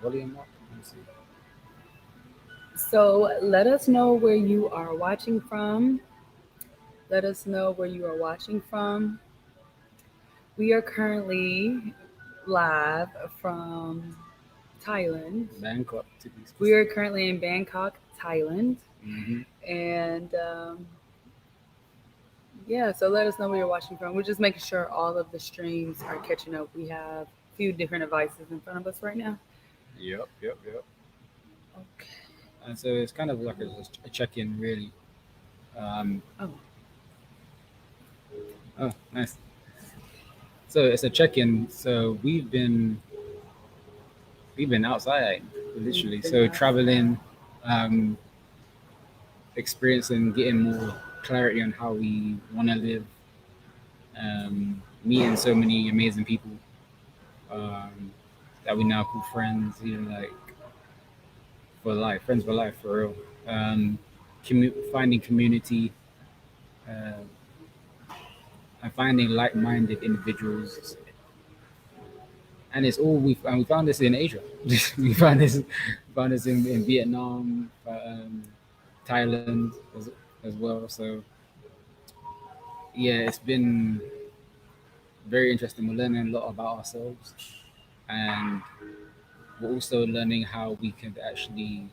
volume up. Let me see. So let us know where you are watching from. Let us know where you are watching from. We are currently live from Thailand. Bangkok to be We are specific. currently in Bangkok, Thailand. Mm-hmm. And yeah, so let us know where you're watching from. We're just making sure all of the streams are catching up. We have a few different devices in front of us right now. Yep, yep, yep. Okay. And so it's kind of like a check-in, really. Um, Oh, oh, nice. So it's a check-in. So we've been outside, we've literally. been So outside. traveling, um, experiencing, getting more clarity on how we want to live, meeting so many amazing people um, that we now call friends. You know, like for life, friends for life, for real. Um, finding community uh, and finding like-minded individuals, and it's all we found this in Asia. we found this in Vietnam, Thailand as well. So yeah, it's been very interesting. We're learning a lot about ourselves, and we're also learning how we can actually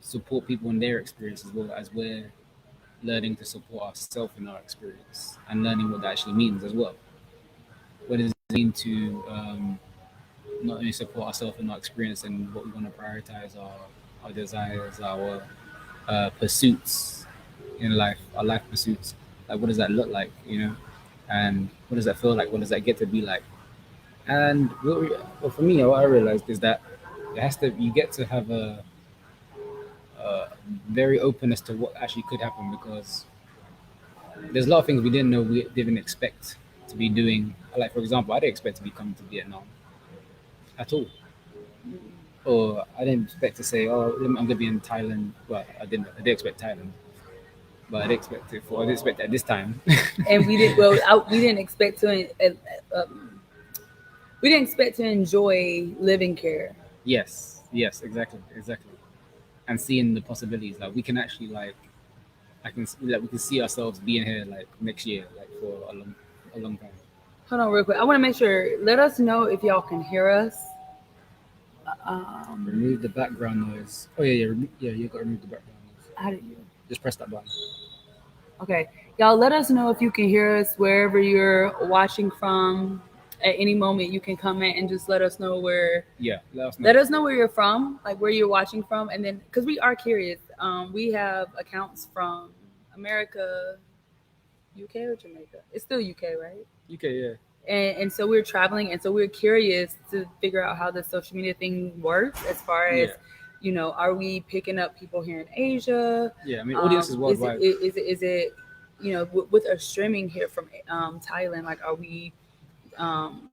support people in their experience as well as we're learning to support ourselves in our experience and learning what that actually means as well. What does it mean to not only support ourselves in our experience and what we want to prioritize our desires, our pursuits in life, our life pursuits. Like, what does that look like, And what does that feel like? What does that get to be like? And well, for me, what I realized is that you get to have a very openness to what actually could happen because there's a lot of things we didn't expect to be doing. Like, for example, I didn't expect to be coming to Vietnam at all. Or I didn't expect to say, oh, I'm going to be in Thailand. Well, I didn't. I did expect Thailand, but I didn't expect it at this time. And we didn't. Well, we didn't expect to. We didn't expect to enjoy living here. Yes, yes, exactly, exactly. And seeing the possibilities, like we can actually like we can see ourselves being here like next year, like for a long time. Hold on, real quick. I want to make sure. Let us know if y'all can hear us. Um, Remove the background noise. Oh yeah, yeah, yeah. You got to remove the background noise. how did you? Just press that button. Okay, y'all. Let us know if you can hear us wherever you're watching from. At any moment, you can comment and just let us know where. Yeah, let us know. Let us know where you're from, like where you're watching from, and then because we are curious, we have accounts from America, UK, or Jamaica. It's still UK, right? UK, yeah, And so we're traveling, and so we're curious to figure out how the social media thing works as far as, yeah, are we picking up people here in Asia? yeah. I mean, audience is Is it worldwide. is it with our streaming here from Thailand, like are we um,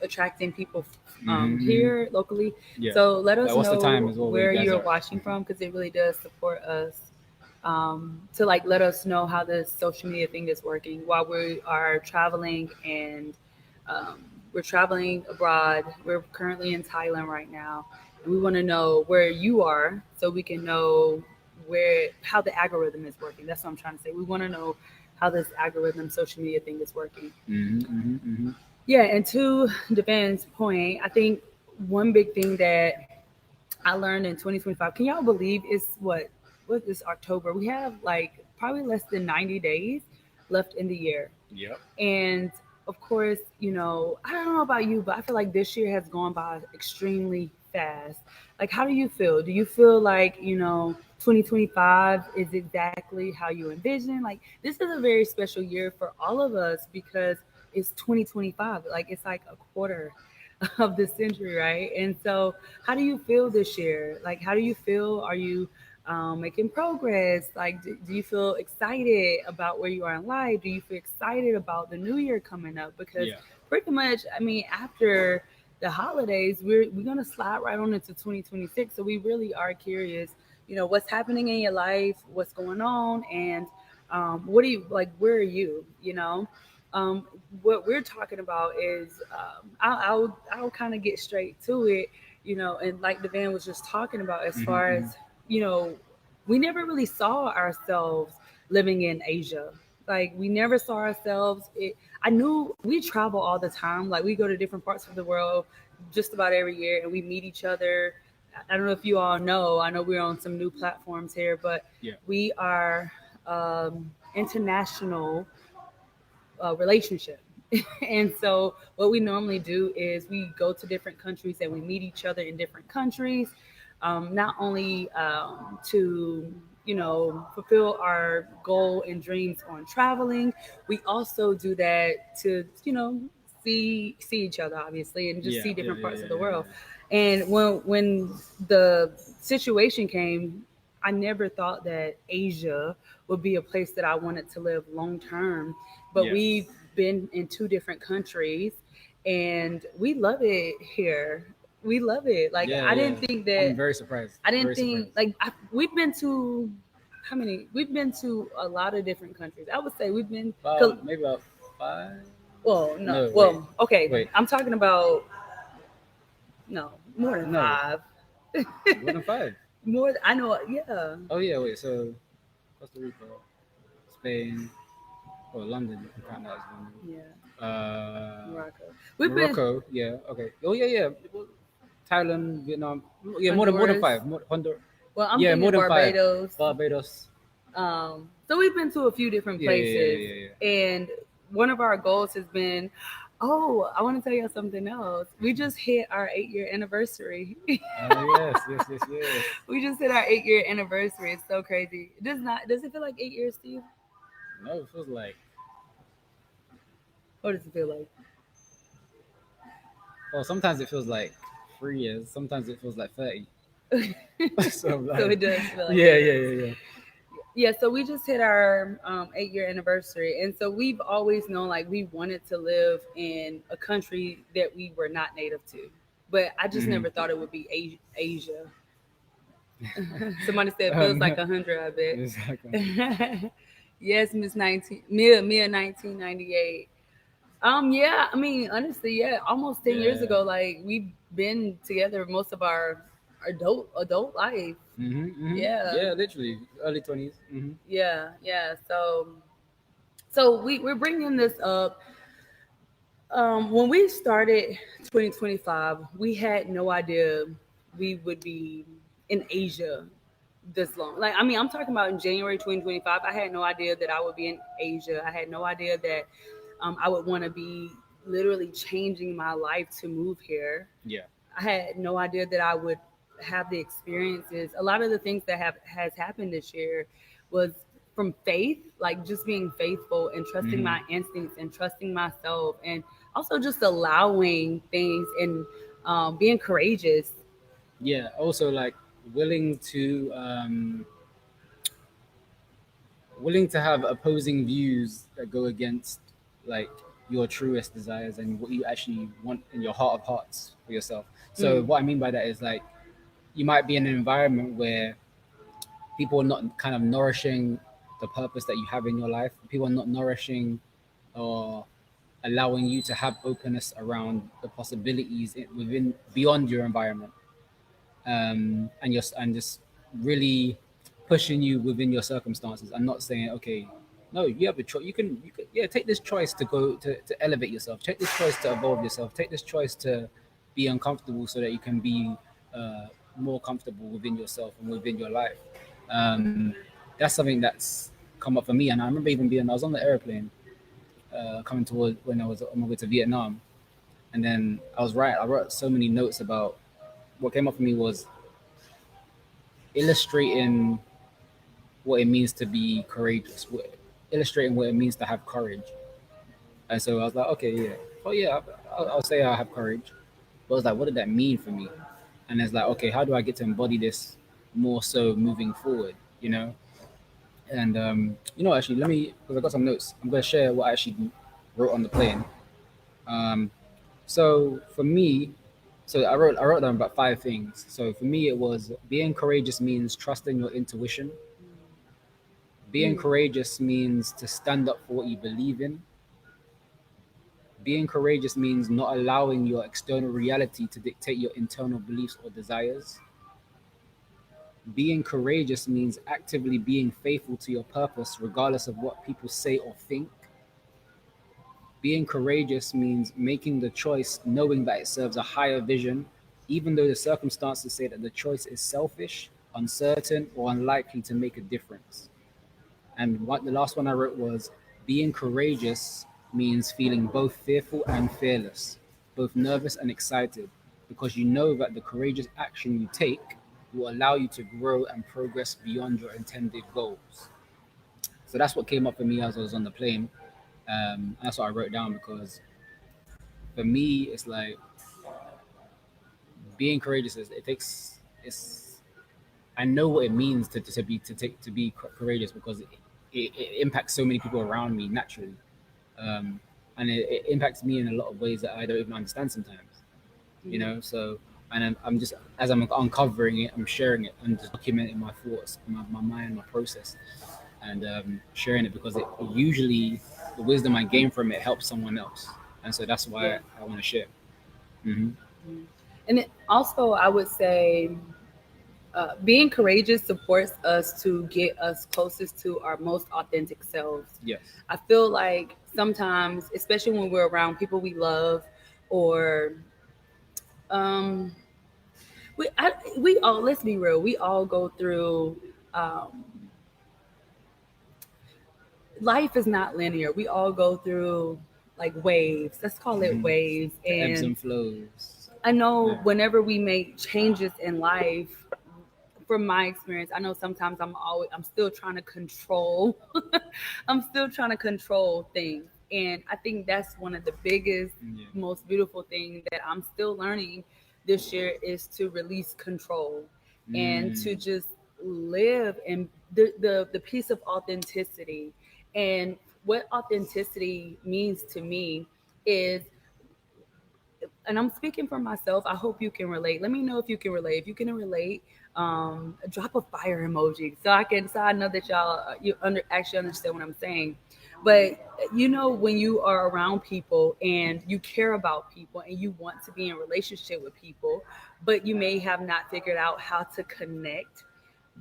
attracting people Mm-hmm. here locally? Yeah. So let Like, us what's the time know as well where you where guys you're are? watching from, because it really does support us, to like let us know how this social media thing is working while we are traveling, and um, we're traveling abroad. We're currently in Thailand right now, and we want to know where you are so we can know where how the algorithm is working. That's what I'm trying to say. We want to know how this algorithm social media thing is working. Mm-hmm, mm-hmm, mm-hmm. Yeah, and to Devan's point, I think one big thing that I learned in 2025. Can y'all believe it's what this October? We have like probably less than 90 days left in the year. Yep. And of course, I don't know about you, but I feel like this year has gone by extremely fast. Like, how do you feel? Do you feel like, 2025 is exactly how you envision? Like, this is a very special year for all of us because it's 2025. Like, it's like a quarter of the century, right? And so, how do you feel this year? Like, how do you feel? Are you making progress? Like, do you feel excited about where you are in life? Do you feel excited about the new year coming up? Because Yeah. pretty much, I mean, after the holidays, we're gonna slide right on into 2026. So we really are curious, what's happening in your life, what's going on, and what do you like? Where are you? Um, what we're talking about is I'll kind of get straight to it, and like Devan was just talking about as Mm-hmm, far as mm-hmm. you know, we never really saw ourselves living in Asia. Like we never saw ourselves. I knew we travel all the time. Like we go to different parts of the world just about every year, and we meet each other. I don't know if you all know. I know we're on some new platforms here, but Yeah, we are international relationship. And so, what we normally do is we go to different countries and we meet each other in different countries, not only to fulfill our goal and dreams on traveling. We also do that to see each other, obviously, and just yeah, see yeah, different yeah, parts yeah, of the yeah, world. yeah. And when the situation came, I never thought that Asia would be a place that I wanted to live long term. But Yeah. we've been in two different countries and we love it here. We love it. Like Yeah, I yeah. didn't think I'm that very surprised. I didn't Very think surprised. like we've been to how many? We've been to a lot of different countries. I would say we've been Maybe about five. well, no. No, wait, Well, okay. wait. I'm talking about no, more than No, five. more than five. More I know, yeah. Oh yeah, wait. So Costa Rica, Spain, or London. You can count that as London. Yeah. Uh, Morocco. We've been Morocco. Yeah. Okay. Oh yeah, yeah. Well, Thailand, Vietnam. Yeah, more than Honduras. five. Well, I'm Yeah, more thinking than five. Barbados. Barbados. So we've been to a few different Yeah, yeah, yeah, places, yeah, yeah. and one of our goals has been. Oh, I want to tell you something else. We just hit our 8 year anniversary. Yes, yes, yes, yes. We just hit our 8 year anniversary. It's so crazy. It does not. Does it feel like 8 years, Steve? No, it feels like. What does it feel like? Well, sometimes it feels like 3 years. Sometimes it feels like 30. So I'm So like, it does feel like yeah, 8 yeah, years. yeah, yeah. Yeah, so we just hit our 8 year anniversary. And so we've always known like we wanted to live in a country that we were not native to. But I just Hmm. never thought it would be Asia. Somebody said feels like Um, 100, I it's like, bet. Yes, Miss 19, Mia 1998. Yeah, I mean, honestly, yeah, almost 10 years yeah. ago, like we've been together most of our adult life. Yeah, Yeah, literally early 20s. yeah. So we're bringing this up. When we started 2025, we had no idea we would be in Asia this long. Like, I mean, I'm talking about in January 2025. I had no idea that I would be in Asia. I had no idea that I would want to be literally changing my life to move here. Yeah. I had no idea that I would have the experiences. A lot of the things that have has happened this year was from faith, like just being faithful and trusting Hmm. my instincts and trusting myself, and also just allowing things and being courageous. Yeah. Also, like willing to willing to have opposing views that go against like your truest desires and what you actually want in your heart of hearts for yourself. So Mm, what I mean by that is like you might be in an environment where people are not kind of nourishing the purpose that you have in your life. People are not nourishing or allowing you to have openness around the possibilities within beyond your environment, and just really pushing you within your circumstances. I'm not saying okay, no, you have a choice. You can yeah, take this choice to go to elevate yourself. Take this choice to evolve yourself. Take this choice to be uncomfortable so that you can be uh, more comfortable within yourself and within your life. Um, that's something that's come up for me. And I remember even being I was on the airplane coming toward when I was on my way to Vietnam, and then I wrote so many notes about what came up for me was illustrating what it means to be courageous, illustrating what it means to have courage. And so I was like, okay, yeah, oh yeah, I'll say I have courage. But I was like, what did that mean for me? And it's like, okay, how do I get to embody this more so moving forward? You know, and actually, let me because I got some notes. I'm gonna share what I actually wrote on the plane. Um, so for me, I wrote down about five things. So for me, it was being courageous means trusting your intuition. Being mm, courageous means to stand up for what you believe in. Being courageous means not allowing your external reality to dictate your internal beliefs or desires. Being courageous means actively being faithful to your purpose, regardless of what people say or think. Being courageous means making the choice knowing that it serves a higher vision, even though the circumstances say that the choice is selfish, uncertain, or unlikely to make a difference. And what the last one I wrote was being courageous means feeling both fearful and fearless, both nervous and excited, because you know that the courageous action you take will allow you to grow and progress beyond your intended goals. So that's what came up for me as I was on the plane. That's what I wrote down because for me, it's like being courageous is it takes it's I know what it means to be courageous because it impacts so many people around me naturally, um, and it impacts me in a lot of ways that I don't even understand sometimes. You Mhm. know, so and I'm just as I'm uncovering it, I'm sharing it, I'm just documenting my thoughts, my mind, my process, and sharing it because it usually the wisdom I gain from it helps someone else, and so that's why Yeah. I want to share. Hmm. Mhm. And also, I would say being courageous supports us to get us closest to our most authentic selves. Yes. I feel like sometimes, especially when we're around people we love, or um, we all, let's be real, we all go through. Um, Life is not linear. We all go through like waves. Let's call it Hmm. waves. The ebbs And and flows. I know Yeah. whenever we make changes in life, from my experience, I know sometimes I'm still trying to control I'm still trying to control things. And I think that's one of the biggest, Yeah. most beautiful thing that I'm still learning this year is to release control and to Mm. just live in the piece of authenticity. And what authenticity means to me is, and I'm speaking for myself. I hope you can relate. Let me know if you can relate. If you can relate, drop a fire emoji so I know that y'all actually understand what I'm saying. But when you are around people and you care about people and you want to be in relationship with people, but you may have not figured out how to connect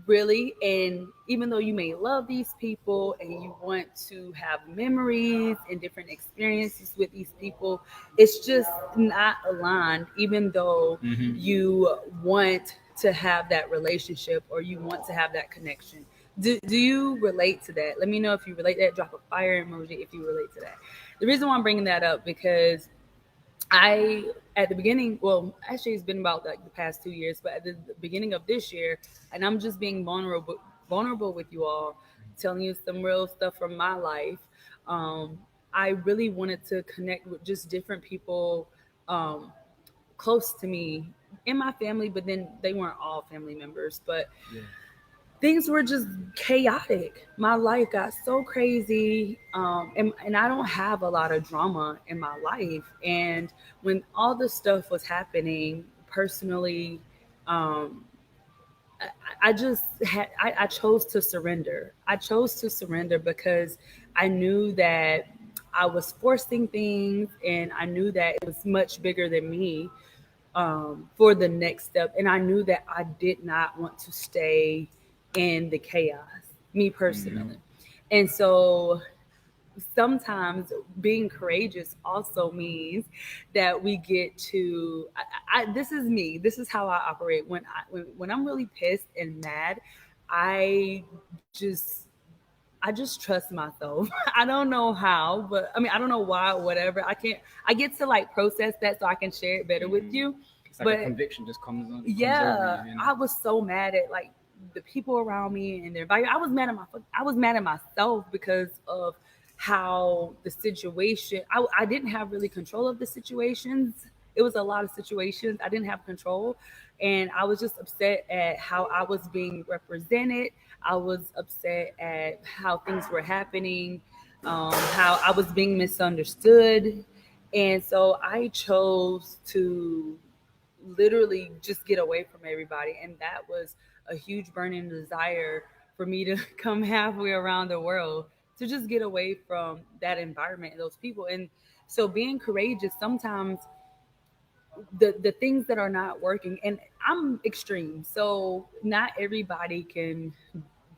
really. And even though you may love these people and you want to have memories and different experiences with these people, it's just not aligned, even though Hmm. you want to have that relationship or you want to have that connection. Do you relate to that? Let me know if you relate to that. Drop a fire emoji if you relate to that. The reason why I'm bringing that up, because at the beginning, well, actually, it's been about like the past 2 years, but at the beginning of this year, and I'm just being vulnerable with you all, telling you some real stuff from my life. Um, I really wanted to connect with just different people um, close to me in my family, but then they weren't all family members. But Yeah. things were just chaotic. My life got so crazy, and I don't have a lot of drama in my life. And when all this stuff was happening personally, um, I just I chose to surrender. I chose to surrender because I knew that I was forcing things, and I knew that it was much bigger than me for the next step. And I knew that I did not want to stay in the chaos, me Hmm. personally. And so sometimes being courageous also means that we get to this is me, this is how I operate when I'm really pissed and mad. I just i just trust myself. I don't know how, but I mean, I don't know why or whatever. I get to like process that so I can share it better with Hmm. you. It's like a But conviction just comes over yeah, you, you know. I was so mad at like the people around me and their value. I was mad at myself because of how the situation. I didn't have really control of the situations. It was a lot of situations I didn't have control, and I was just upset at how I was being represented. I was upset at how things were happening, how I was being misunderstood, and so I chose to literally just get away from everybody. And that was a huge burning desire for me to come halfway around the world to just get away from that environment and those people. And So being courageous sometimes, the things that are not working, and I'm extreme, so not everybody can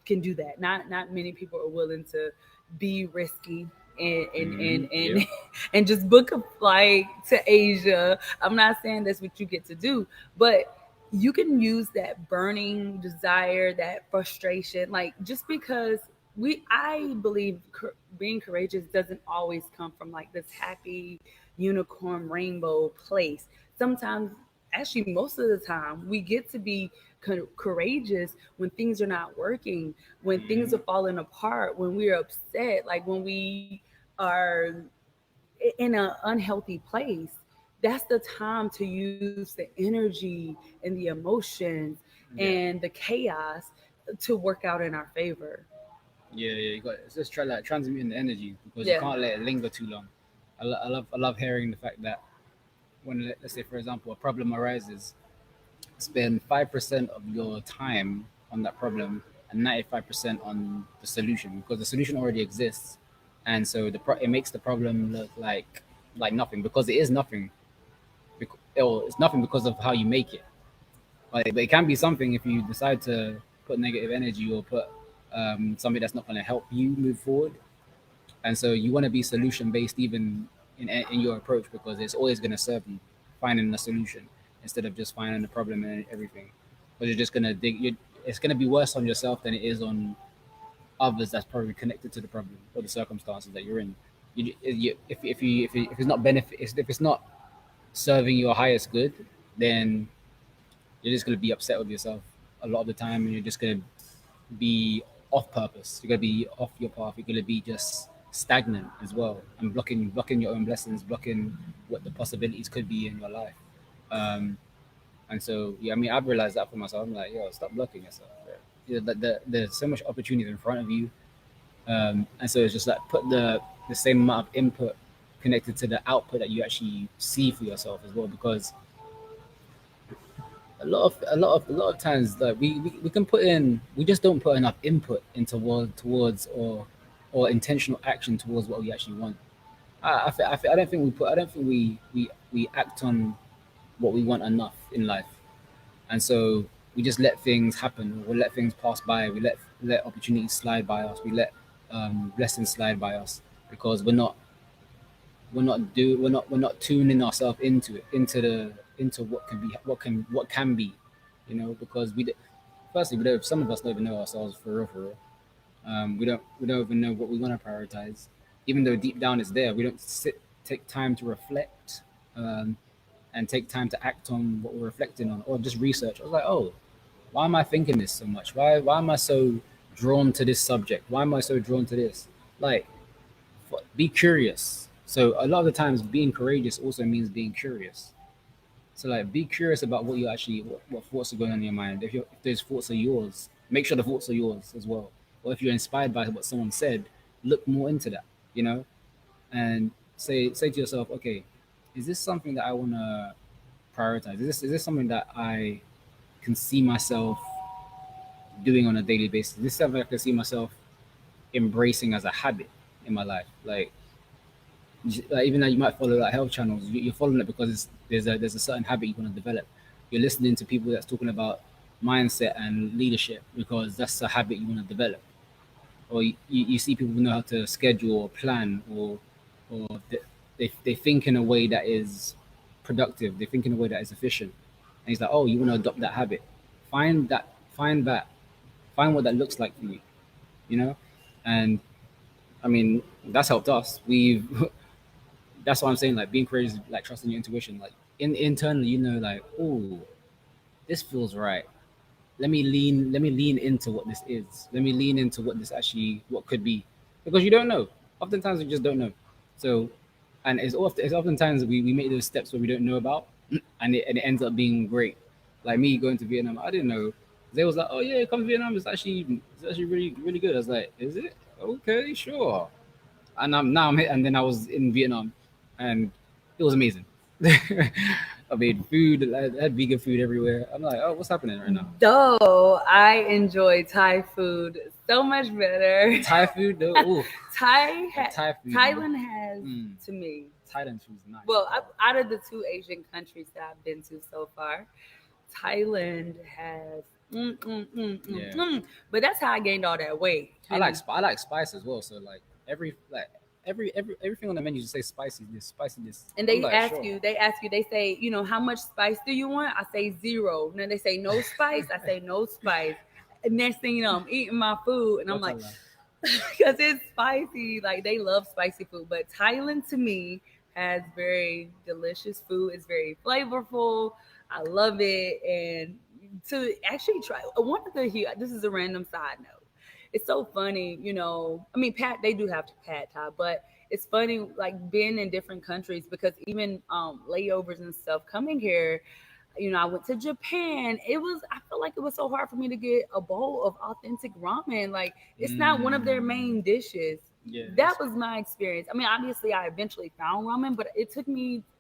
do that. Not many people are willing to be risky and Yep. and just book a flight to Asia. I'm not saying that's what you get to do, but you can use that burning desire, that frustration, like just because I believe being courageous doesn't always come from like this happy unicorn rainbow place. Sometimes, actually most of the time, we get to be courageous when things are not working, when things are Hmm. falling apart, when we're upset, like when we are in an unhealthy place. That's the time to use the energy and the emotions Yeah. and the chaos to work out in our favor. Yeah, yeah. You got it's just try like transmuting the energy because you Yeah. can't let it linger too long. I love hearing the fact that when let's say for example a problem arises, spend 5% of your time on that problem and 95% on the solution because the solution already exists, and so it makes the problem look like nothing because it is nothing. It's nothing because of how you make it. But it can be something if you decide to put negative energy or put something that's not going to help you move forward. And so you want to be solution based even in your approach because it's always going to serve you finding a solution instead of just finding the problem and everything. Because you're just going to it's going to be worse on yourself than it is on others that's probably connected to the problem or the circumstances that you're in. If it's not if it's not serving your highest good, then you're just going to be upset with yourself a lot of the time, and you're just going to be off purpose. You're gonna be off your path. You're gonna be just stagnant as well, and blocking your own blessings, blocking what the possibilities could be in your life. Um, and so, yeah, I mean, I've realized that for myself. I'm like, yo, stop blocking yourself. Bro. You know, there's so much opportunity in front of you, and so it's just like put the same amount of input connected to the output that you actually see for yourself as well, because a lot of times like we can put in we just don't put enough input into towards or intentional action towards what we actually want. I don't think I don't think we act on what we want enough in life, and so we just let things happen. We let things pass by. We let opportunities slide by us. We let blessings slide by us because we're not tuning ourselves into it, into what can be, because firstly we don't some of us don't even know ourselves for real, for real. We don't even know what we want to prioritize, even though deep down it's there. We don't take time to reflect, um, and take time to act on what we're reflecting on, or just research. I was like, oh, why am I thinking this so much? Why am I so drawn to this subject? Why am I so drawn to this? Like, be curious. So a lot of the times, being courageous also means being curious. So like, be curious about what you actually, what thoughts are going on in your mind. If those thoughts are yours, make sure the thoughts are yours as well. Or if you're inspired by what someone said, look more into that. You know, and say to yourself, okay, is this something that I want to prioritize? Is this something that I can see myself doing on a daily basis? Is this something I can see myself embracing as a habit in my life? Like even though you might follow like health channels, you're following it because there's a certain habit you want to develop. You're listening to people that's talking about mindset and leadership because that's a habit you want to develop. Or you see people who know how to schedule or plan, or they think in a way that is productive. They think in a way that is efficient. And he's like, oh, you want to adopt that habit? Find that, find that, find what that looks like for you. You know, and I mean that's helped us. We've that's what I'm saying. Like being courageous, like trusting your intuition. Like internally, like, oh, this feels right. Let me lean into what this is. Let me lean into what this actually what could be. Because you don't know. Oftentimes we just don't know. So and it's oftentimes we make those steps where we don't know about, and it ends up being great. Like me going to Vietnam, I didn't know. They was like, oh yeah, come to Vietnam. It's actually really really good. I was like, is it? Okay, sure. And and then I was in Vietnam, and it was amazing. I made food. I had vegan food everywhere. I'm like, oh, what's happening right now? Though I enjoy Thai food so much better. Thai food, though. Ooh, Thai that Thai food, man. Thailand has, Mm. to me, Thailand food's nice as Well, well. out of the two Asian countries that I've been to so far, Thailand has. Yeah, But that's how I gained all that weight. And I like spice as well. So like everything on the menu just say spicy this, spicy this. I'm like sure. they say, how much spice do you want? I say zero. And then they say no spice. I say no spice. And next thing you know, I'm eating my food, and I'm What like, Allah. because it's spicy. Like they love spicy food. But Thailand to me has very delicious food. It's very flavorful. I love it. And to actually try one of the this is a random side note. It's so funny, I mean, they do have pad thai, but it's funny like being in different countries because even layovers and stuff coming here, I went to Japan. I felt like it was so hard for me to get a bowl of authentic ramen. Like it's not one of their Mm, main dishes. yeah, That was my experience. I mean, obviously I eventually found ramen, but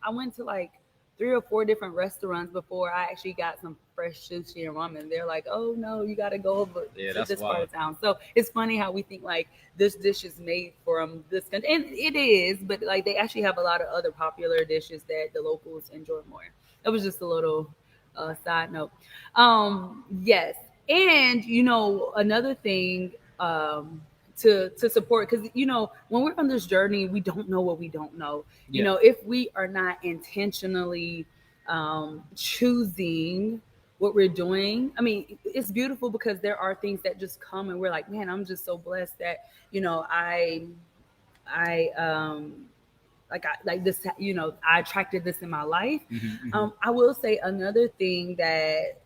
I went to like 3 or 4 different restaurants before I actually got some fresh sushi and ramen. They're like, "Oh no, you got to go over yeah, to that's this part wild. of town." So it's funny how we think like this dish is made from this country, and it is. But like they actually have a lot of other popular dishes that the locals enjoy more. That was just a little side note. Yes, and another thing. To support, because when we're on this journey we don't know what we don't know. Yeah. If we are not intentionally choosing what we're doing, I mean, it's beautiful because there are things that just come and we're like, man, I'm just so blessed that I like this, I attracted this in my life. Hmm, hmm. I will say another thing that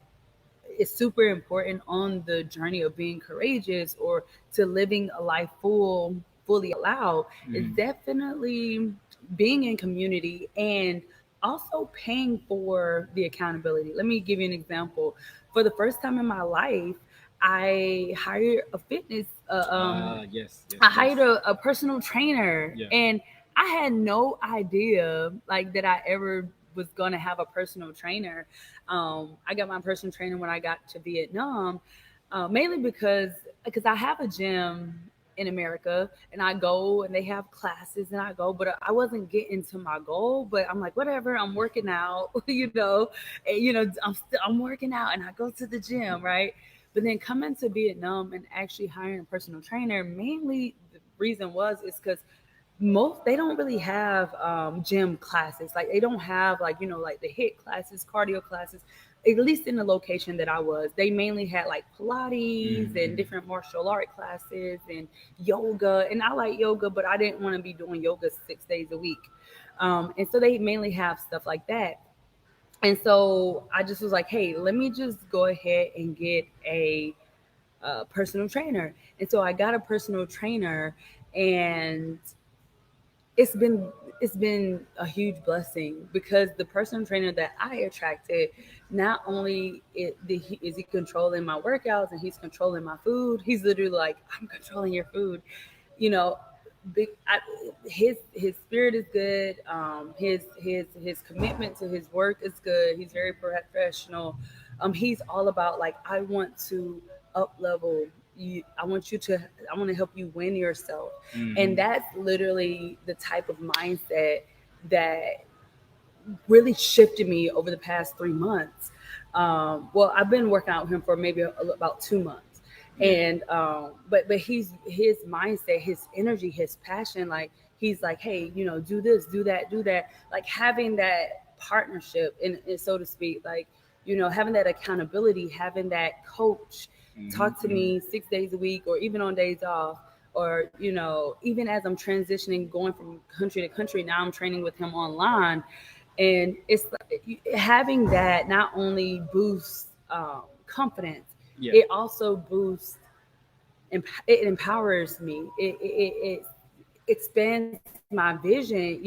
is super important on the journey of being courageous or to living a life fully out loud is Hmm. definitely being in community and also paying for the accountability. Let me give you an example. For the first time in my life, I hired a fitness Yes, yes, I hired yes. a personal trainer, Yeah. and I had no idea like that I ever was gonna have a personal trainer. I got my personal trainer when I got to Vietnam, mainly because I have a gym in America and I go and they have classes and I go, but I wasn't getting to my goal. But I'm like, whatever, I'm working out, I'm working out and I go to the gym, right? But then coming to Vietnam and actually hiring a personal trainer, mainly the reason was is because they don't really have gym classes. Like they don't have like like the hit classes, cardio classes. At least in the location that I was, they mainly had like Pilates and Hmm. different martial art classes and yoga. And I like yoga, but I didn't want to be doing yoga 6 days a week. And so they mainly have stuff like that. And so I just was like, hey, let me just go ahead and get a personal trainer. And so I got a personal trainer, and it's been it's been a huge blessing because the personal trainer that I attracted, not only is he controlling my workouts and he's controlling my food, he's literally like, I'm controlling your food, you know. Big, his spirit is good. His commitment to his work is good. He's very professional. He's all about like, I want to up level you. I want to help you win yourself. And Hmm. that's literally the type of mindset that really shifted me over the past 3 months. Well, I've been working out with him for maybe about 2 months, Yeah. and but his mindset, his energy, his passion. Like he's like, hey, do this, do that, do that. Like having that partnership, and so to speak, like having that accountability, having that coach Hmm, talk to hmm. me 6 days a week, or even on days off. Or even as I'm transitioning, going from country to country, now I'm training with him online, and it's having that not only boosts confidence, Yeah. it also boosts it empowers me. It expands my vision.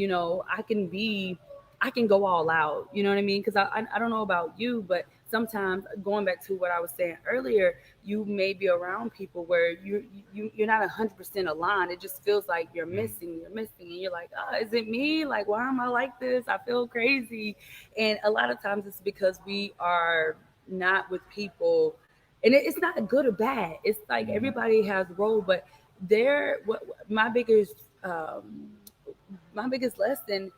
I can go all out. You know what I mean? Because I don't know about you, but sometimes going back to what I was saying earlier, you may be around people where you're not 100% aligned. It just feels like you're missing, and you're like, oh, is it me? Like, why am I like this? I feel crazy, and a lot of times it's because we are not with people, and it's not good or bad. It's like Hmm. everybody has a role, but there, what my biggest lesson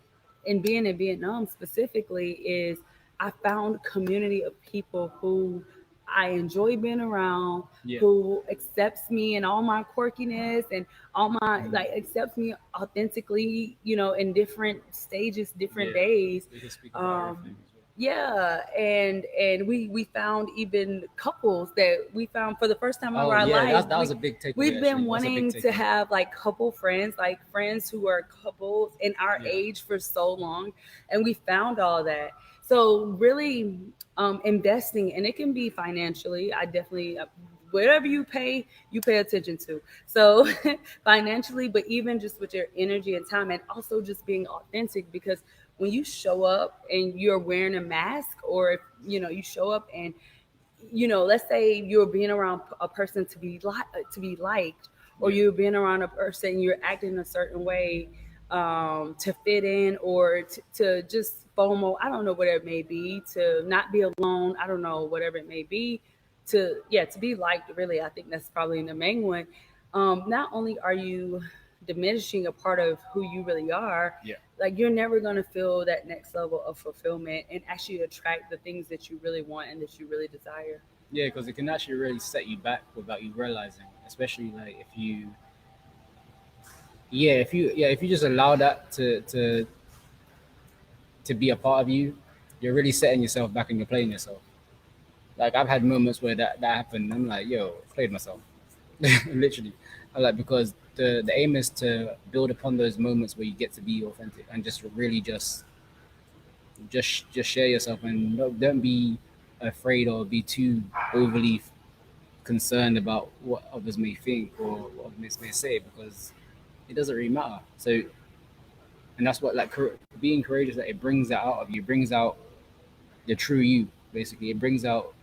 and being in Vietnam specifically is I found community of people who I enjoy being around, Yeah. who accepts me and all my quirkiness and all my Mm. like accepts me authentically, in different stages, different Yeah. days. We can speak about Um, everything as well. yeah, and we found even couples that we found for the first time of Oh our yeah, life. that was a big takeaway We've been actually. That's a big wanting to takeaway. have like couple friends, like friends who are couples in our Yeah. age for so long, and we found all that. So really, investing, and it can be financially. I definitely. Whatever you pay attention to. So financially, but even just with your energy and time, and also just being authentic, because when you show up and you're wearing a mask, or if you show up and let's say you're being around a person to be liked, or Yeah. you're being around a person, you're acting a certain way, to fit in, or to just FOMO. I don't know whatever it may be, to not be alone. I don't know whatever it may be. To be liked. Really, I think that's probably the main one. Not only are you diminishing a part of who you really are, Yeah. like you're never going to feel that next level of fulfillment and actually attract the things that you really want and that you really desire. Yeah, because it can actually really set you back without you realizing. Especially like if you, if you just allow that to be a part of you, you're really setting yourself back and you're playing yourself. Like I've had moments where that happened. I'm like, yo, I played myself, literally. I like because the aim is to build upon those moments where you get to be authentic and just really just share yourself and don't be afraid or be too overly concerned about what others may think or what others may say because it doesn't really matter. So, and that's what like being courageous, that it brings that out of you, brings out the true you. Basically, brings out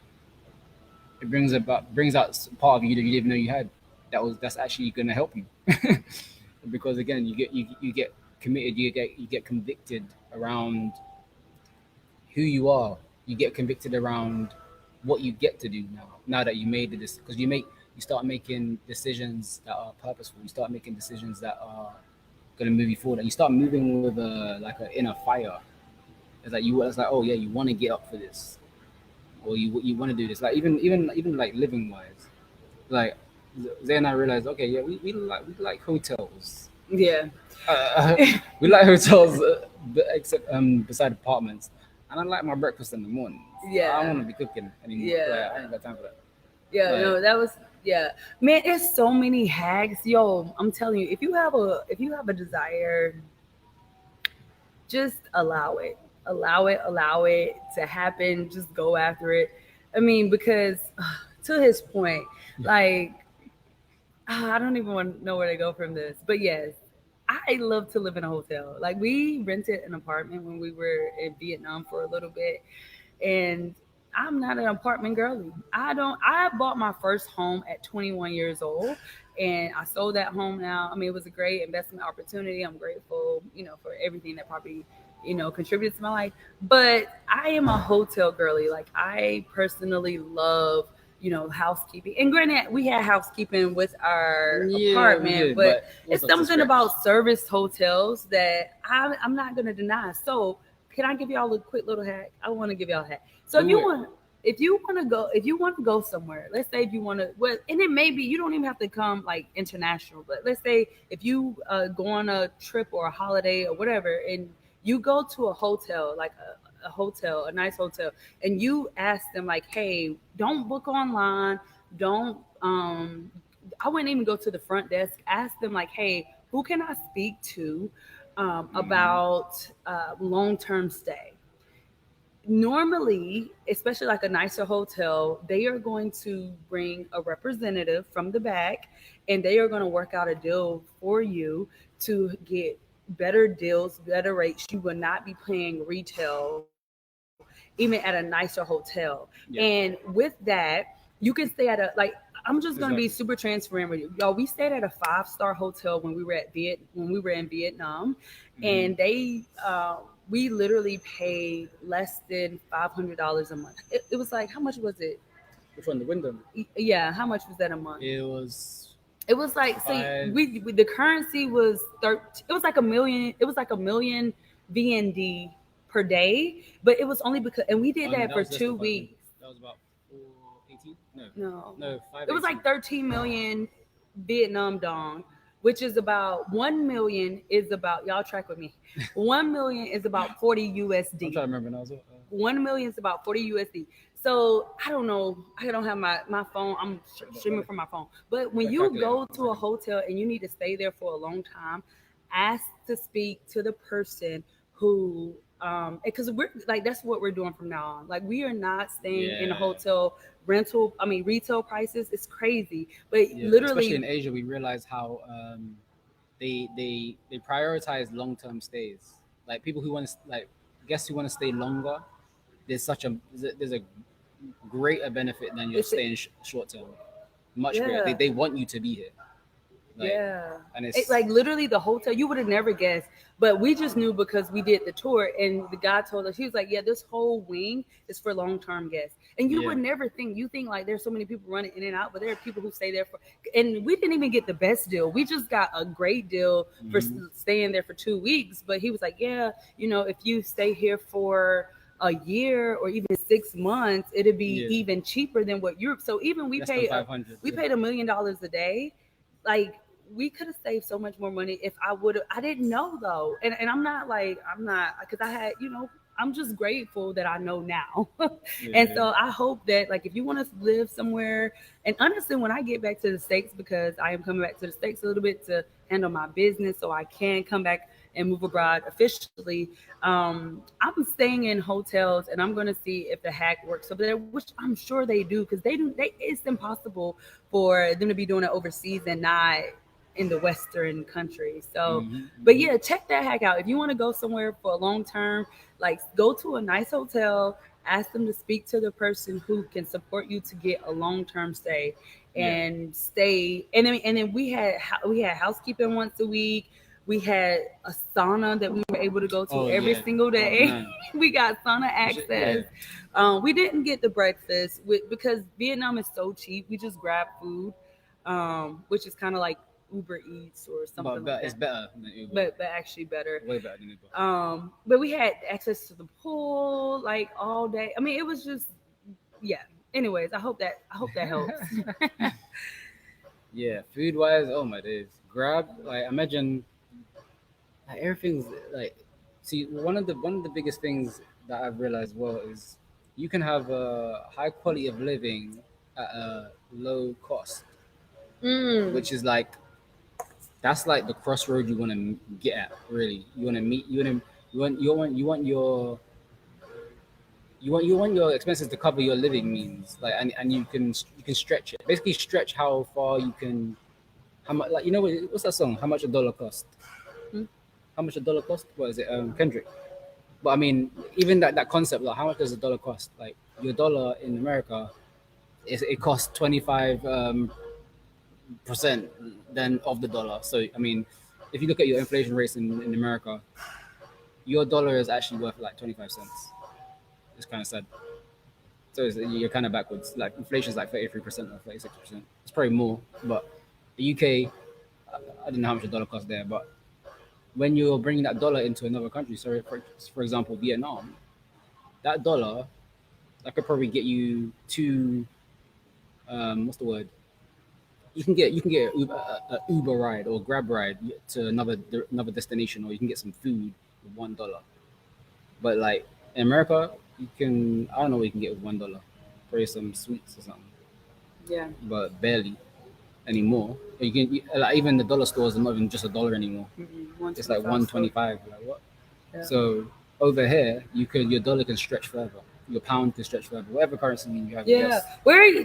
part of you that you didn't know you had. That's actually going to help you because again, you get committed, you get convicted around who you are. You get convicted around what you get to do now. Now that you made this, because you start making decisions that are purposeful. You start making decisions that are going to move you forward. And you start moving with a like an inner fire. It's like oh yeah, you want to get up for this, or you want to do this. Like even like living wise, like Zay and I realized okay yeah we like hotels. Yeah. We like hotels, except beside apartments. And I like my breakfast in the mornings. I don't Yeah. want to be cooking anymore. Like, Yeah. I ain't got time for that. Yeah, Like, no, that was yeah. Man, there's so many hacks. Yo, I'm telling you, if you have a desire, just allow it. Allow it to happen. Just go after it. I mean, because to his point, like I don't even want to know where to go from this. But yes, I love to live in a hotel. Like we rented an apartment when we were in Vietnam for a little bit, and I'm not an apartment girly. I don't. I bought my first home at 21 years old, and I sold that home now. I mean, it was a great investment opportunity. I'm grateful, for everything that probably, contributed to my life. But I am a hotel girly. Like I personally love, housekeeping. And granted, we had housekeeping with our yeah, we apartment, did, but but it it's was up to something scratch. about service hotels that I'm not going to deny. So can I give y'all a quick little hack? I want to give y'all a hack. So Do it. if you want to go somewhere, let's say if you want to, well, and it may be you don't even have to come like international, but let's say if you go on a trip or a holiday or whatever, and you go to a hotel, like a hotel, a nice hotel, and you ask them like, hey, don't book online, don't I wouldn't even go to the front desk. Ask them like, hey, who can I speak to Mm-hmm. about long term stay? Normally, especially like a nicer hotel, they are going to bring a representative from the back, and they are going to work out a deal for you to get better deals, better rates. You will not be paying retail, even at a nicer hotel. And Yeah, with that, you can stay at a like I'm just gonna be super exactly. transparent with you. Y'all, we stayed at a 5-star hotel when we were in Vietnam, Mm-hmm. and we literally paid less than $500 a month. It was like, how much was it? Which one? The window. Yeah, how much was that a month? It was It was like, see, five. we the currency was 13. It was like a million. It was like a million. VND per day, but it was only because, and we did Oh no, that that for was less than two 500. weeks. That was about 418. No, No, no, it was 518. like 13 million Vietnam dong, which is about 1 million is about, y'all track with me. 1 million is about 40 I'm USD. trying to remember now. 1 million is about 40 USD. So I don't know. I don't have my phone. I'm streaming from my phone. But when Got you calculator. go One to a second. hotel and you need to stay there for a long time, ask to speak to the person who, because we're like, that's what we're doing from now on. Like, we are not staying in a Yeah, hotel rental. I mean, retail prices. It's crazy. But yeah. Especially in literally, Asia, we realize how they prioritize long term stays. Like people who want to like guests who want to stay longer. There's a greater benefit than you're it's staying short term. Much greater. They yeah. they want you to be here. Like, Yeah. and It, it's like literally the hotel, you would have never guessed, but we just knew because we did the tour and the guy told us, he was like, yeah, this whole wing is for long-term guests. And you yeah. would never think, you think like there's so many people running in and out, but there are people who stay there for, and we didn't even get the best deal. We just got a great deal for Hmm. staying there for 2 weeks. But he was like, yeah, if you stay here for a year or even 6 months, it'd be Yeah. even cheaper than what Europe. So even Less than 500. we Yeah. paid $1 million a day, like we could have saved so much more money if I would have. I didn't know though, and I'm not like, I'm not, because I had, I'm just grateful that I know now. And Yeah. so I hope that, like, if you want to live somewhere, and honestly, when I get back to the States, because I am coming back to the States a little bit to handle my business so I can come back and move abroad officially. I'm staying in hotels and I'm going to see if the hack works over there, which I'm sure they do, because it's impossible for them to be doing it overseas and not in the Western countries. So, Hmm. but Hmm. yeah, check that hack out. If you want to go somewhere for a long term, like, go to a nice hotel, ask them to speak to the person who can support you to get a long term stay Yeah. and stay. And then we had housekeeping once a week. We had a sauna that we were able to go to Oh every yeah. single Oh day. man. We got sauna Yeah. access. We didn't get the breakfast because Vietnam is so cheap. We just grab food, which is kind of like Uber Eats or something like But it's that, better than Uber. but actually better. Way better than Uber. But we had access to the pool like all day. I mean, it was just, yeah. Anyways, I hope that helps. Yeah. Food wise, oh my days. Grab like imagine like everything's like see one of the biggest things that I've realized well is you can have a high quality of living at a low cost, Mm. which is like that's like the crossroad you want to get at. Really, you want to meet. You want your expenses to cover your living means like and you can stretch it. Basically, stretch how far you can. How much like what's that song? How much a dollar cost? How much a dollar cost? What is it? Kendrick. But I mean, even that concept, like how much does a dollar cost? Like your dollar in America, it costs 25 percent then of the dollar. So I mean, if you look at your inflation rates in America, your dollar is actually worth like 25 cents. It's kind of sad. So you're kind of backwards. Like inflation is like 33% or 36%. It's probably more, but the UK, I don't know how much a dollar costs there, but when you're bringing that dollar into another country, so for example Vietnam, that dollar that could probably get you two. What's the word? You can get a Uber ride or Grab ride to another destination, or you can get some food with $1. But like in America, you can I don't know what you can get with $1. Probably some sweets or something, Yeah. but barely anymore. Like even the dollar stores are not even just a dollar anymore. One It's twenty like five one for. twenty five. Like what? Yeah. So over here, your dollar can stretch further. Your pound can stretch further. Whatever currency you have, I Yeah. guess.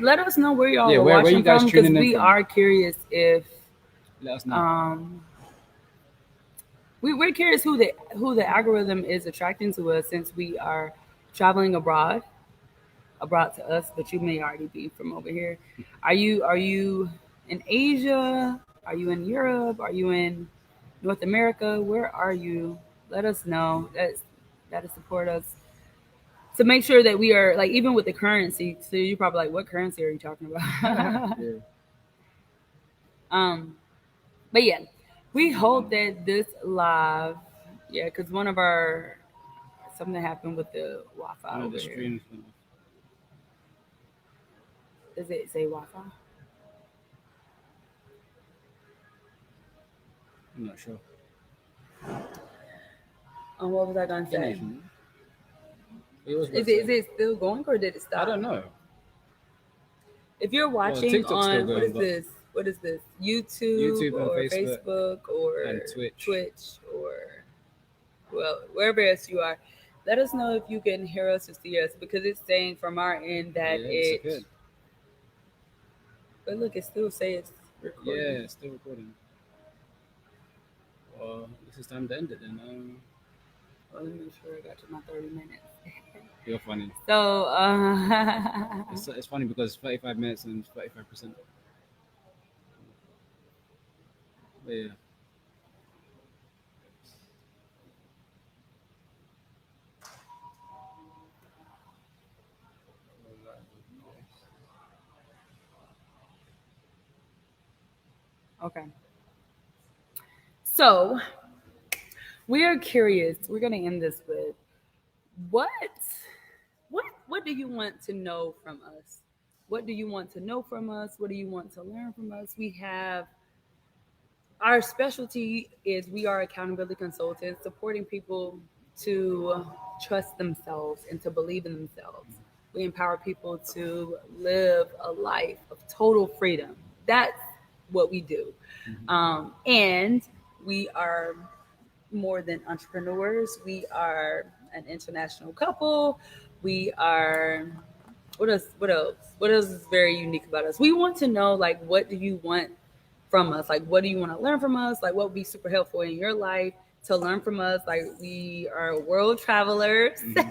Let us know where y'all Yeah, are where you watching guys from, because tuning in we from? are curious if Let us know. um we're curious who the algorithm is attracting to us, since we are traveling abroad to us, but you may already be from over here. Are you in Asia? Are you in Europe? Are you in North America? Where are you? Let us know. That'll support us to make sure that we are, like, even with the currency. So you're probably like, what currency are you talking about? Yeah. um, but yeah, we hope that this live Yeah, because one of our something happened with the Wi-Fi One of over the here. streams went off. Does it say Wi-Fi? I'm not sure. What was I gonna say? Finish, man. What was about Is to say? it still going or did it I stop? don't know. If you're Well, watching TikTok's still on what going, is but this? What is this? YouTube YouTube and or Facebook Facebook and or Twitch. Twitch or well wherever else you are, let us know if you can hear us or see us because it's saying from our end that Yeah, it it. disappeared. But look, it still says Yeah, recording. it's still recording. Well, this is time to end it then. Well, let me make sure I got to my 30 minutes. You're funny. So, It's funny because 35 minutes and 35%. But yeah. okay. So we are curious. We're gonna end this with what what do you want to know from us? What do you want to know from us? What do you want to learn from us? We have our specialty is we are accountability consultants supporting people to trust themselves and to believe in themselves. We empower people to live a life of total freedom. That's what we do. Hmm. And we are more than entrepreneurs. We are an international couple. We are what else is very unique about us? We want to know like what do you want from us? Like what do you want to learn from us? Like what would be super helpful in your life to learn from us? Like we are world travelers. Hmm.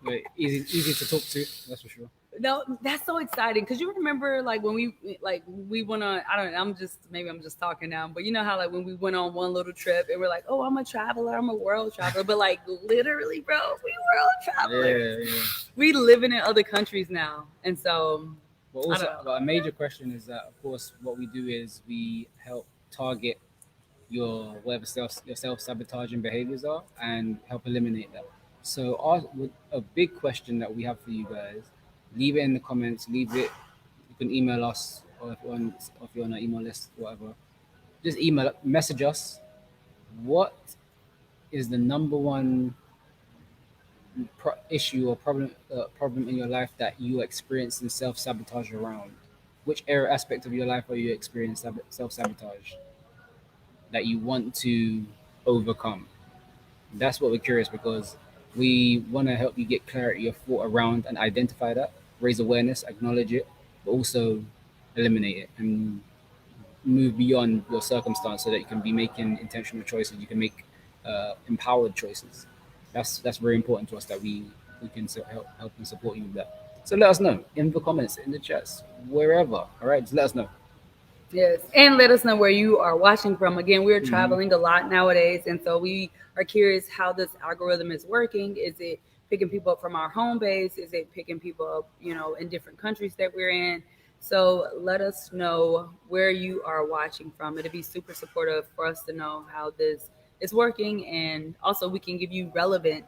But easy to talk to. That's for sure. No, that's so exciting because you remember like when we went on. I don't know. Maybe I'm just talking now, but you know how like when we went on one little trip and we're like, oh, I'm a traveler, I'm a world traveler, but like literally, bro, we world travelers. Yeah, yeah. We living in other countries now, and so But I don't also, know. but a major question is that, of course, what we do is we help target your whatever your self sabotaging behaviors are and help eliminate that. So, with a big question that we have for you guys, leave it in the comments. Leave it. You can email us, or if you're on an email list, whatever. Just message us. What is the number one issue or problem in your life that you experience in self sabotage around? Which area aspect of your life are you experiencing self sabotage that you want to overcome? That's what we're curious because we want to help you get clarity of thought around and identify that, raise awareness, acknowledge it, but also eliminate it and move beyond your circumstance so that you can be making intentional choices. You can make empowered choices. That's very important to us that we can help and support you with that. So let us know in the comments, in the chats, wherever. All right, just let us know. Yes, and let us know where you are watching from. Again, we're Hmm. traveling a lot nowadays, and so we are curious how this algorithm is working. Is it picking people up from our home base? Is it picking people up, in different countries that we're in? So let us know where you are watching from. It'd be super supportive for us to know how this is working, and also we can give you relevant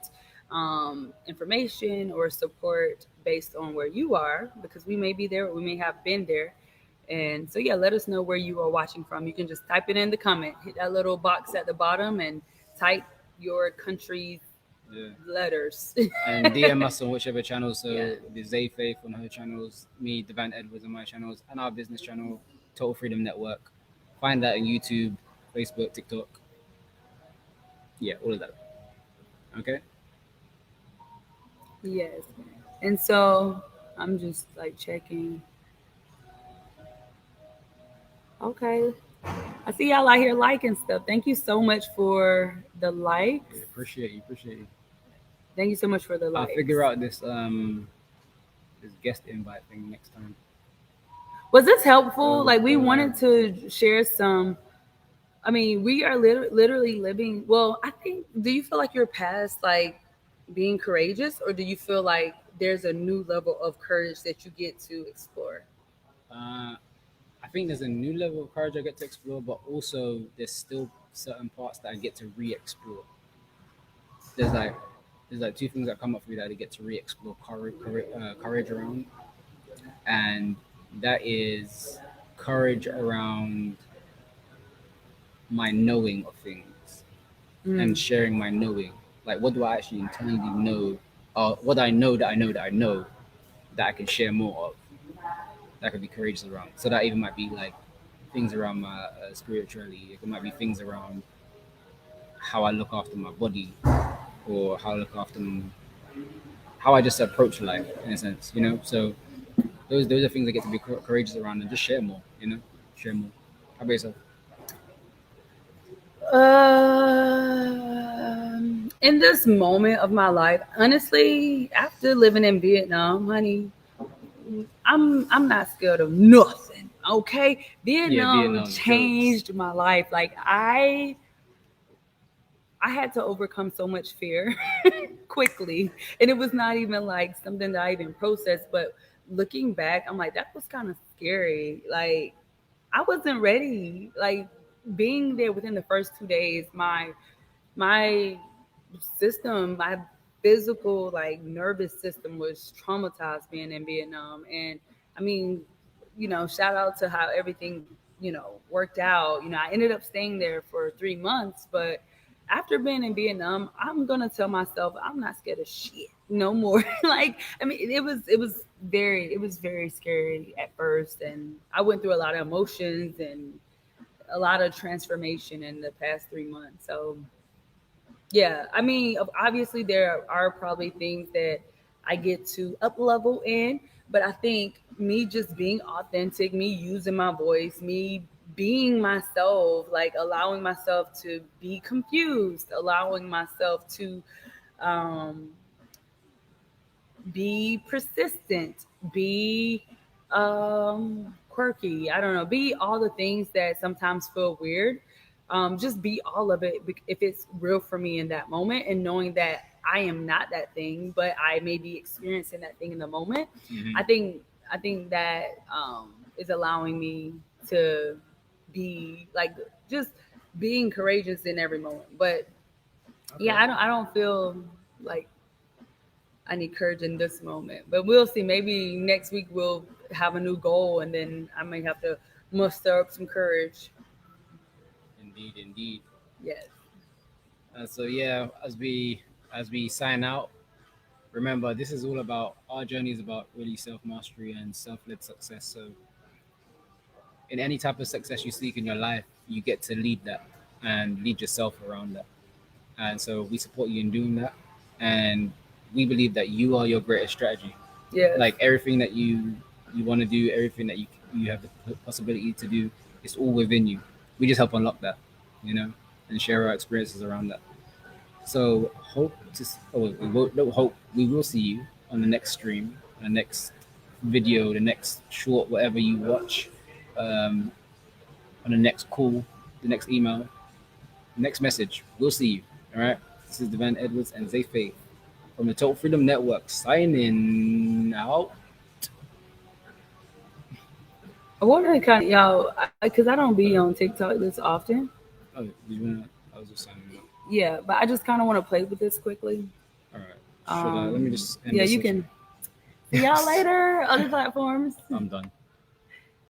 information or support based on where you are because we may be there, or we may have been there and so, yeah, let us know where you are watching from. You can just type it in the comment, hit that little box at the bottom, and type your country's Yeah. letters. And DM us on whichever channel. Yeah. So the Zay Faith on her channels, me, Devan Edwards on my channels, and our business channel, Total Freedom Network. Find that on YouTube, Facebook, TikTok. Yeah, all of that. Okay. Yes. And so I'm just like checking. Okay. I see y'all out here liking stuff. Thank you so much for the likes. Yeah, appreciate you. Appreciate you. Thank you so much for the I'll likes. figure out this guest invite thing next time. Was this helpful? So Like, we wanted to share some. I mean, we are literally living. Well, I think. Do you feel like you're past like being courageous, or do you feel like there's a new level of courage that you get to explore? uh, I think there's a new level of courage I get to explore, but also there's still certain parts that I get to re-explore. there's like two things that come up for me that I get to re-explore courage around, and that is courage around my knowing of things and Mm. sharing my knowing. Like, what do I actually internally know, or what I know that I know that I know that I can share more of, that I can be courageous around. So that even might be like things around my spirituality. It might be things around how I look after my body, or how I look after how I just approach life in a sense, you know. So those are things I get to be courageous around and just share more, you know, share more. How about yourself? In this moment of my life, honestly, after living in Vietnam, honey, I'm not scared of nothing. Okay, Yeah, Vietnam Vietnam jokes. changed my life. Like I had to overcome so much fear quickly. And it was not even like something that I even processed, but looking back, I'm like, that was kind of scary. Like, I wasn't ready. Like, being there within the first 2 days, my system, my physical, like nervous system was traumatized being in Vietnam. And I mean, shout out to how everything, worked out. I ended up staying there for 3 months, but after being in Vietnam, I'm gonna tell myself I'm not scared of shit no more. Like, I mean, it was very scary at first, and I went through a lot of emotions and a lot of transformation in the past 3 months. So yeah, I mean, obviously there are probably things that I get to up level in, but I think me just being authentic, me using my voice, me being myself, like allowing myself to be confused, allowing myself to um, be persistent, be quirky. I don't know, be all the things that sometimes feel weird. Just be all of it if it's real for me in that moment, and knowing that I am not that thing, but I may be experiencing that thing in the moment. Mm-hmm. I think I think that is allowing me to be like just being courageous in every moment. But yeah, Okay. I don't feel like I need courage in this moment. But we'll see. Maybe next week we'll have a new goal, and then I may have to muster up some courage. Indeed, indeed. Yes. So yeah, as we sign out, remember this is all about our journey is about really self mastery and self led success. So in any type of success you seek in your life, you get to lead that and lead yourself around that. And so we support you in doing that, and we believe that you are your greatest strategy. Yes. Like everything that you want to do, everything that you have the possibility to do, it's all within you. We just help unlock that, you know, and share our experiences around that. So hope to we will no, hope we will see you on the next stream, on the next video, the next short, whatever you watch, um, on the next call, the next email, next message. We'll see you. All right. This is Devan Edwards and Zay Faith from the Total Freedom Network signing out. I want to kind of y'all because I don't be on TikTok this often. Oh, did you wanna? I was just signing out. Yeah, but I just kind of want to play with this quickly. All right. Should I? Let me just end Yeah, this you session. can see y'all later. Other platforms. I'm done.